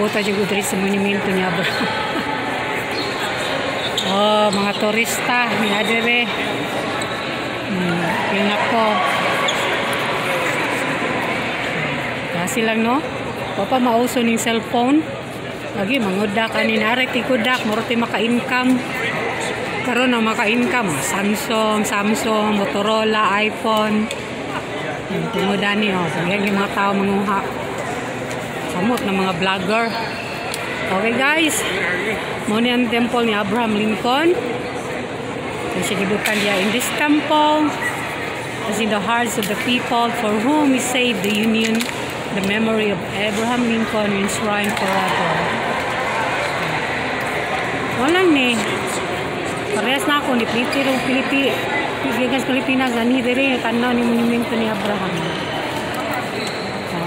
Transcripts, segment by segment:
Nabota dyan diri sa monumento ni Abraham. Oh, mga turista. Nga dire. Yun ako. Kasi lang, no? Papa mauso ng cellphone. Lagi, mangudak. Aninarek, ikudak. Murati maka-income. Karoon na maka-income. Samsung, Motorola, iPhone. Tumudani, oh. Yan yung mga tao manguha. Samot ng mga vlogger. Okay, guys. Muna ang temple ni Abraham Lincoln. Kasi gibutan niya in this temple. As in the hearts of the people for whom he saved the Union. The memory of Abraham Lincoln enshrined forever. Walang ni. Parehas na ako ni Pilipinas ani diri tanaw ni monumento ni Abraham.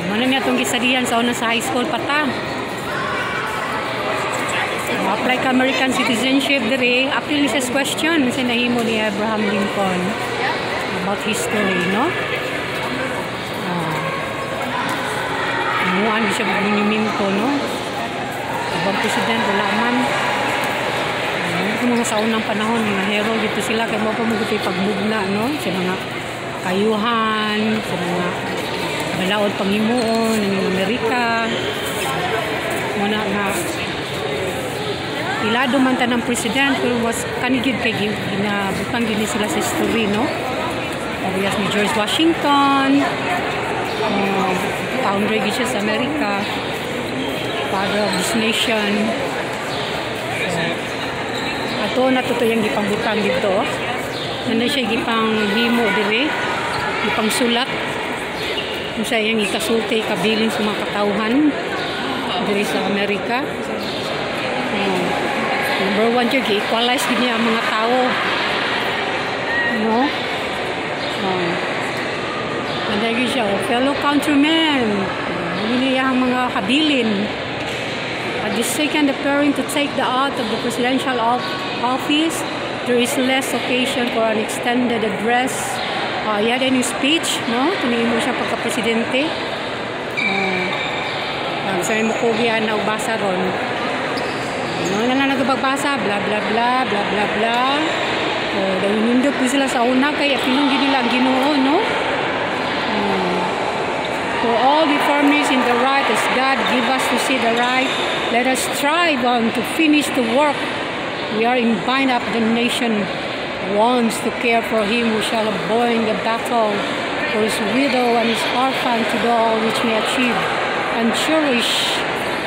Mana niya itong gisadihan sa una sa high school pata. Apply ka American citizenship diri. After this question, sa nahimo ni Abraham Lincoln about history, no? Muan siya monumento, no? Ibang president, wala man. Mga sa unang panahon, mga hero dito sila kaya mga pamuguti pagmugna, no? Sa mga kayuhan, sa mga balaod pangimuon ng Amerika. Muna nga ilado man ta ng president pero was kanigid kay ginabutang din sila sa history, no? Obvious ni George Washington, founder gid siya sa Amerika, father of this nation. Ato na to yung gipangbutang dito. Nanda siya gipanghimo dire, gipang sulat. Kung siya yung ikasulti, kabilin sa mga katauhan dire sa Amerika. Number one siya, gi-equalize din niya ang mga tao. No? Nanda siya, fellow countrymen. Hindi niya ang mga kabilin. At the second appearing to take the oath of the presidential office, there is less occasion for an extended address. Yan din yung speech, no? Tuningin mo siya pagka-presidente. Sabi mo kugihan na ubasa ron. Ano na lang nagabagbasa, bla bla bla, bla bla bla. Dahil nindot po sila sa una, kaya pinunggin nila ang Ginoo, no? For all the firmness in the right as God give us to see the right, let us strive on to finish the work. We are in bind up the nation wants to care for him who shall abhor in the battle, for his widow and his orphan to do all which may achieve and cherish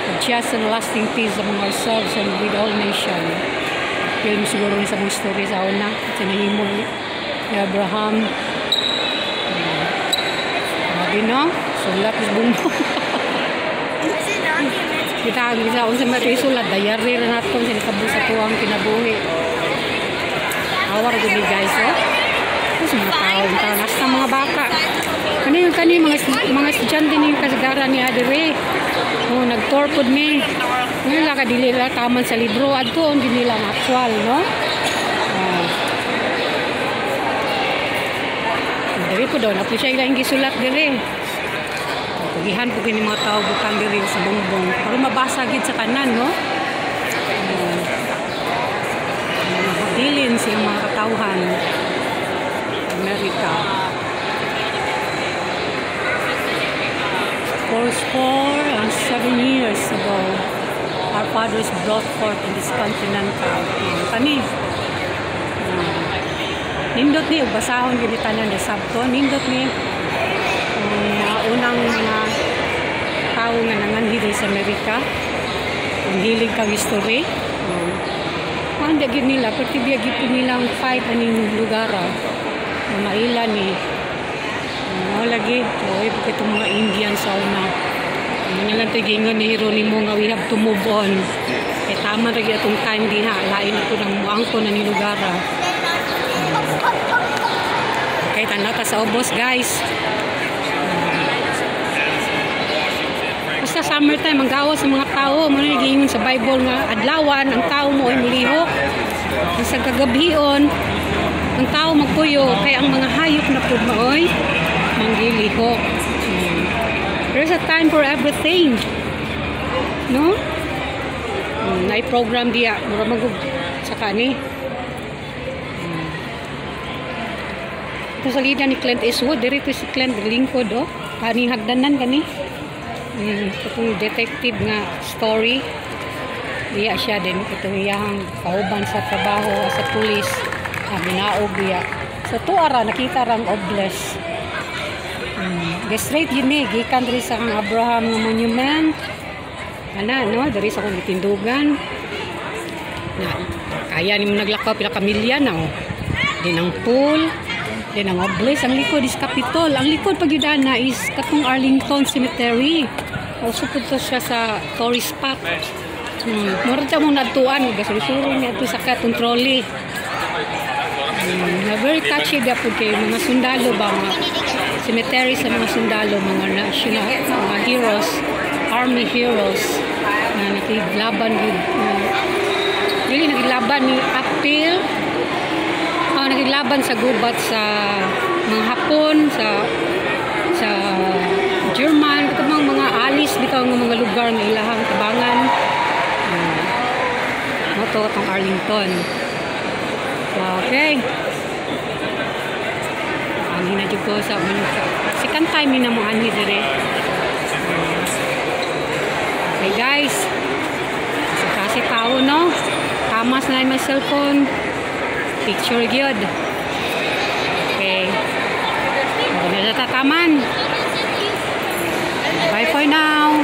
a just and lasting peace among ourselves and with all nation. Kaya siguro sa mga story sa una, sinahimo ni Abraham. Sabi na, sulat is bumbong. Kita unsa may sulat diary ra naton sa kabus sa tuwang kinabuhi. Awar gud guys, oh. Kasi mga tao, nasta mga bata. Kani mga estudyante ni kasagaran ni Adire. Oh, nagtorpod mi. Ngayon ka dili la taman sa libro adto on dinila actual, no? Diri po daw, napo siya ilang gisulat diri. Pagihan po kini mga tao butang diri sa bongbong. Para mabasa gid sa kanan, no? Dilin siyang mga katauhan Amerika. 4 and 7 years ago, our fathers brought forth in this continental. Kani, nindot ni, basahon ginitanan na sabto, nindot ni, unang mga tao nga nanganhili sa Amerika, ang hilig kang history. Ang dagin nila, pati biyagin po nilang fight aning lugar, maila ni, lagi, itong mga Indian sa una. Mga lang tigingan ni Hieronimo nga we have to move on. E tama rin itong time diha, lain ito ng muangko na ni lugar. Okay, tanda ka sa obos guys. Basta summertime, ang gawas sa mga tao, muna nagiingon sa Bible nga adlawan, ang tao mo ay mulihok. Sa kagabion, ang tao magpuyo, kaya ang mga hayop na po maoy, manggilihok. There's a time for everything. no? Na-program diya mura magug sa kani. Ito sa lida ni Clint Eastwood, diri to si Clint lingkod oh. Kaning hagdanan kani. Itong detective nga story. Diya siya din itong iyang kauban sa trabaho sa pulis. Binaog diya. Sa tuara nakita rang obless. The straight yun gikan diri sa kang Abraham nga monument. Ana no, diri sa kong tindugan. Na kaya nimo naglakaw pila ka milya na oh. Din ang pool, din ang obless, ang likod is Capitol. Ang likod pagyudana is katong Arlington Cemetery. Also pud to siya sa tourist spot. Mura ta mong natuan, gasuri-suri niya ito sa katong trolley. Na very touchy da po kay mga sundalo ba, mga cemetery sa mga sundalo, mga national, mga heroes, army heroes na nakiglaban with really naglaban ni Apil, naglaban sa gubat sa mga Hapon, sa German, katong mga alis bitaw nga mga lugar nga ilahang tabangan. Moto katong Arlington. Okay. Ani na jud ko sa second time ni namo ani dire. Okay guys. Kasi tao no. Tamas na yung cellphone. Picture gyud. Okay. Ako na sa tataman. Bye for now.